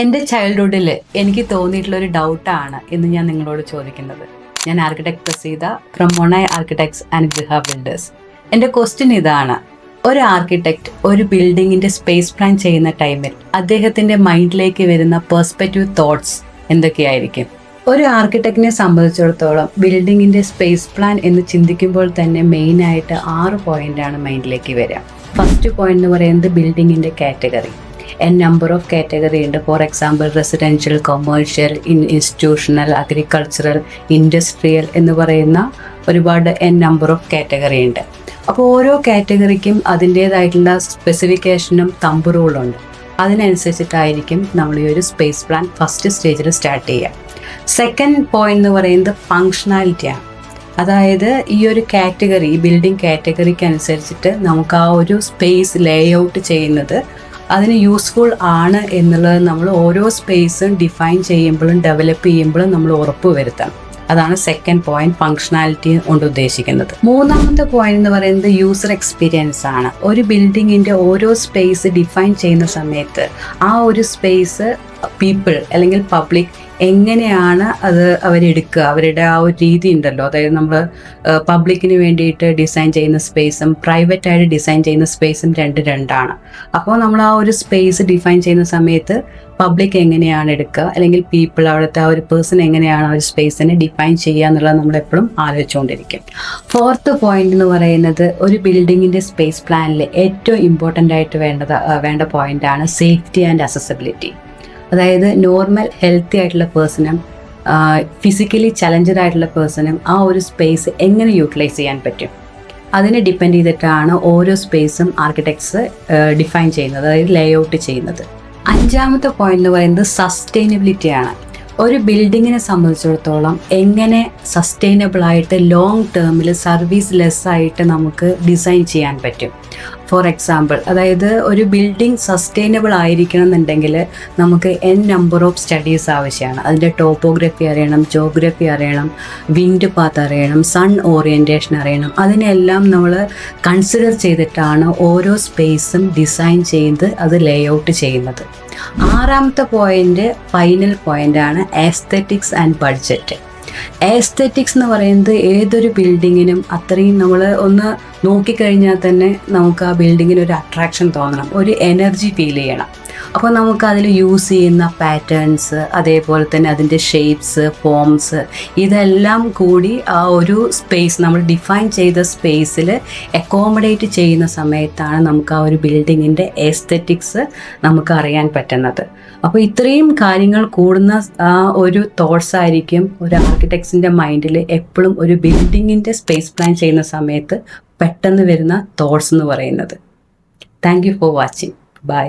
എൻ്റെ ചൈൽഡ്ഹുഡിൽ എനിക്ക് തോന്നിയിട്ടുള്ള ഒരു ഡൗട്ടാണ് ഇന്ന് ഞാൻ നിങ്ങളോട് ചോദിക്കുന്നത്. ഞാൻ architect Praseetha from Monai architects and Griha builders. എൻ്റെ ക്വസ്റ്റ്യൻ ഇതാണ്: ഒരു ആർക്കിടെക്ട് ഒരു ബിൽഡിങ്ങിൻ്റെ സ്പേസ് പ്ലാൻ ചെയ്യുന്ന ടൈമിൽ അദ്ദേഹത്തിൻ്റെ മൈൻഡിലേക്ക് വരുന്ന പെർസ്പെക്റ്റീവ് തോട്ട്സ് എന്തൊക്കെയായിരിക്കും? ഒരു ആർക്കിടെക്റ്റിനെ സംബന്ധിച്ചിടത്തോളം ബിൽഡിങ്ങിൻ്റെ സ്പേസ് പ്ലാൻ എന്ന് ചിന്തിക്കുമ്പോൾ തന്നെ മെയിനായിട്ട് 6 പോയിൻ്റാണ് മൈൻഡിലേക്ക് വരിക. ഫസ്റ്റ് പോയിന്റ് എന്ന് പറയുന്നത് ബിൽഡിങ്ങിൻ്റെ കാറ്റഗറി. നമ്പർ ഓഫ് കാറ്റഗറി ഉണ്ട്. For example residential, commercial, institutional, agricultural, industrial എന്ന് പറയുന്ന ഒരുപാട് നമ്പർ ഓഫ് കാറ്റഗറി ഉണ്ട്. അപ്പോൾ ഓരോ കാറ്റഗറിക്കും അതിൻ്റേതായിട്ടുള്ള സ്പെസിഫിക്കേഷനും തമ്പ് റൂളുണ്ട്. അതിനനുസരിച്ചിട്ടായിരിക്കും നമ്മൾ ഈ ഒരു സ്പേസ് പ്ലാൻ ഫസ്റ്റ് സ്റ്റേജിൽ സ്റ്റാർട്ട് ചെയ്യുക. സെക്കൻഡ് പോയിന്റ് എന്ന് പറയുന്നത് ഫങ്ഷണാലിറ്റിയാണ്. അതായത് ഈ ഒരു കാറ്റഗറി, ഈ ബിൽഡിംഗ് കാറ്റഗറിക്ക് അനുസരിച്ചിട്ട് നമുക്ക് ആ ഒരു സ്പേസ് ലേ ഔട്ട് ചെയ്യുന്നത് അതിന് യൂസ്ഫുൾ ആണ് എന്നുള്ളത് നമ്മൾ ഓരോ സ്പേസും ഡിഫൈൻ ചെയ്യുമ്പോഴും ഡെവലപ്പ് ചെയ്യുമ്പോഴും നമ്മൾ ഉറപ്പ് വരുത്തണം. അതാണ് സെക്കൻഡ് പോയിന്റ്, ഫങ്ഷണാലിറ്റി കൊണ്ട് ഉദ്ദേശിക്കുന്നത്. മൂന്നാമത്തെ പോയിന്റ് എന്ന് പറയുന്നത് യൂസർ എക്സ്പീരിയൻസ് ആണ്. ഒരു ബിൽഡിങ്ങിൻ്റെ ഓരോ സ്പേസ് ഡിഫൈൻ ചെയ്യുന്ന സമയത്ത് ആ ഒരു സ്പേസ് പീപ്പിൾ അല്ലെങ്കിൽ പബ്ലിക് എങ്ങനെയാണ് അത് അവരെടുക്കുക, അവരുടെ ആ ഒരു രീതി ഉണ്ടല്ലോ. അതായത് നമ്മൾ പബ്ലിക്കിന് വേണ്ടിയിട്ട് ഡിസൈൻ ചെയ്യുന്ന സ്പേസും പ്രൈവറ്റായിട്ട് ഡിസൈൻ ചെയ്യുന്ന സ്പേസും രണ്ടാണ്. അപ്പോൾ നമ്മൾ ആ ഒരു സ്പേസ് ഡിഫൈൻ ചെയ്യുന്ന സമയത്ത് പബ്ലിക് എങ്ങനെയാണ് എടുക്കുക, അല്ലെങ്കിൽ പീപ്പിൾ, അവിടുത്തെ ആ ഒരു പേഴ്സൺ എങ്ങനെയാണ് ആ ഒരു സ്പേസിനെ ഡിഫൈൻ ചെയ്യുക എന്നുള്ളത് നമ്മളെപ്പോഴും ആലോചിച്ചുകൊണ്ടിരിക്കും. ഫോർത്ത് പോയിന്റ് എന്ന് പറയുന്നത് ഒരു ബിൽഡിങ്ങിൻ്റെ സ്പേസ് പ്ലാനിൽ ഏറ്റവും ഇമ്പോർട്ടൻ്റ് ആയിട്ട് വേണ്ട പോയിൻ്റാണ് സേഫ്റ്റി ആൻഡ് അക്സസിബിലിറ്റി. അതായത് നോർമൽ ഹെൽത്തി ആയിട്ടുള്ള പേഴ്സണും ഫിസിക്കലി ചലഞ്ചഡ് ആയിട്ടുള്ള പേഴ്സണും ആ ഒരു സ്പേസ് എങ്ങനെ യൂട്ടിലൈസ് ചെയ്യാൻ പറ്റും, അതിനെ ഡിപ്പെൻഡ് ചെയ്തിട്ടാണ് ഓരോ സ്പേസും ആർക്കിടെക്ട്സ് ഡിഫൈൻ ചെയ്യുന്നത്, അതായത് ലേ ഔട്ട് ചെയ്യുന്നത്. അഞ്ചാമത്തെ പോയിന്റ് എന്ന് പറയുന്നത് സസ്റ്റൈനബിലിറ്റിയാണ്. ഒരു ബിൽഡിങ്ങിനെ സംബന്ധിച്ചിടത്തോളം എങ്ങനെ സസ്റ്റൈനബിളായിട്ട് ലോങ് ടേമിൽ സർവീസ് ലെസ്സായിട്ട് നമുക്ക് ഡിസൈൻ ചെയ്യാൻ പറ്റും. ഫോർ എക്സാമ്പിൾ, അതായത് ഒരു ബിൽഡിംഗ് സസ്റ്റൈനബിൾ ആയിരിക്കണം എന്നുണ്ടെങ്കിൽ നമുക്ക് നമ്പർ ഓഫ് സ്റ്റഡീസ് ആവശ്യമാണ്. അതിൻ്റെ ടോപ്പോഗ്രഫി അറിയണം, ജോഗ്രഫി അറിയണം, വിൻഡ് പാത്ത് അറിയണം, സൺ ഓറിയൻറ്റേഷൻ അറിയണം. അതിനെല്ലാം നമ്മൾ കൺസിഡർ ചെയ്തിട്ടാണ് ഓരോ സ്പേസും ഡിസൈൻ ചെയ്ത് അത് ലേ ഔട്ട് ചെയ്യുന്നത്. ആറാമത്തെ പോയിന്റ്, ഫൈനൽ പോയിൻ്റാണ് ആസ്തെറ്റിക്സ് ആൻഡ് ബഡ്ജറ്റ്. ആസ്തെറ്റിക്സ് എന്ന് പറയുന്നത് ഏതൊരു ബിൽഡിങ്ങിനും അത്രയും നമ്മൾ ഒന്ന് നോക്കിക്കഴിഞ്ഞാൽ തന്നെ നമുക്ക് ആ ബിൽഡിങ്ങിന് ഒരു അട്രാക്ഷൻ തോന്നണം, ഒരു എനർജി ഫീൽ ചെയ്യണം. അപ്പോൾ നമുക്ക് അതിൽ യൂസ് ചെയ്യുന്ന പാറ്റേൺസ്, അതേപോലെ തന്നെ അതിൻ്റെ ഷേപ്സ്, ഫോംസ്, ഇതെല്ലാം കൂടി ആ ഒരു സ്പേസ്, നമ്മൾ ഡിഫൈൻ ചെയ്ത സ്പേസിൽ അക്കോമഡേറ്റ് ചെയ്യുന്ന സമയത്താണ് നമുക്ക് ആ ഒരു ബിൽഡിങ്ങിൻ്റെ എസ്തെറ്റിക്സ് നമുക്ക് അറിയാൻ പറ്റുന്നത്. അപ്പോൾ ഇത്രയും കാര്യങ്ങൾ കൂടുന്ന ആ ഒരു തോട്ട്സ് ആയിരിക്കും ഒരു ആർക്കിടെക്ട്സിൻ്റെ മൈൻഡിൽ എപ്പോഴും ഒരു ബിൽഡിങ്ങിൻ്റെ സ്പേസ് പ്ലാൻ ചെയ്യുന്ന സമയത്ത് പെട്ടെന്ന് വരുന്ന തോട്ട്സ് എന്ന് പറയുന്നത്. Thank you for watching. By.